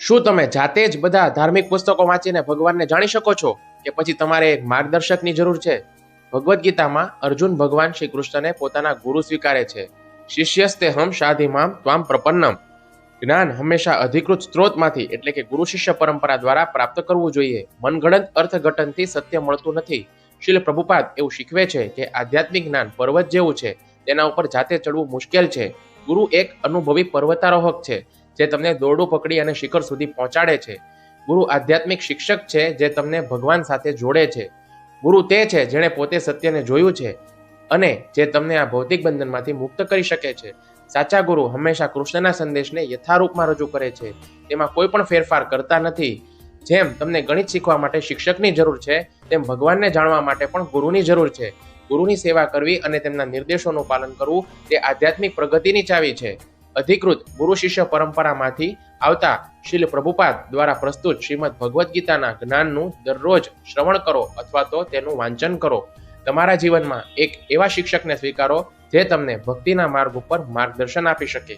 શું તમે જાતે જ બધા ધાર્મિક પુસ્તકો વાંચીને ભગવાનને જાણી શકો છો કે પછી તમારે એક માર્ગદર્શકની જરૂર છે? ભગવદ્ ગીતામાં અર્જુન ભગવાન શ્રી કૃષ્ણને પોતાના ગુરુ સ્વીકારે છે. શિષ્યસ્તેહમ શાધિમામ ત્વામ પ્રપન્નમ. જ્ઞાન હંમેશા અધિકૃત સ્ત્રોતમાંથી એટલે કે ગુરુ શિષ્ય પરંપરા દ્વારા પ્રાપ્ત કરવું જોઈએ. મનગણત અર્થઘટનથી સત્ય મળતું નથી. શીલ પ્રભુપાદ એવું શીખવે છે કે આધ્યાત્મિક જ્ઞાન પર્વત જેવું છે, તેના ઉપર જાતે ચડવું મુશ્કેલ છે. ગુરુ એક અનુભવી પર્વતારોહક છે જે તમને દોરડું પકડી અને શિખર સુધી પહોંચાડે છે. ગુરુ આધ્યાત્મિક શિક્ષક છે જે તમને ભગવાન સાથે જોડે છે. ગુરુ તે છે જેણે પોતે સત્યને જોયું છે અને જે તમને આ ભૌતિક બંધનમાંથી મુક્ત કરી શકે છે. સાચા ગુરુ હંમેશા કૃષ્ણના સંદેશને યથારૂપમાં રજૂ કરે છે, તેમાં કોઈ પણ ફેરફાર કરતા નથી. જેમ તમને ગણિત શીખવા માટે શિક્ષકની જરૂર છે, તેમ ભગવાનને જાણવા માટે પણ ગુરુની જરૂર છે. ગુરુની સેવા કરવી અને તેમના નિર્દેશોનું પાલન કરવું તે આધ્યાત્મિક પ્રગતિની ચાવી છે. અધિકૃત ગુરુ શિષ્ય પરંપરામાંથી આવતા શીલ પ્રભુપાદ દ્વારા પ્રસ્તુત શ્રીમદ ભગવદ્ ગીતાના જ્ઞાનનું દરરોજ શ્રવણ કરો અથવા તો તેનું વાંચન કરો. તમારા જીવનમાં એક એવા શિક્ષકને સ્વીકારો જે તમને ભક્તિના માર્ગ ઉપર માર્ગદર્શન આપી શકે.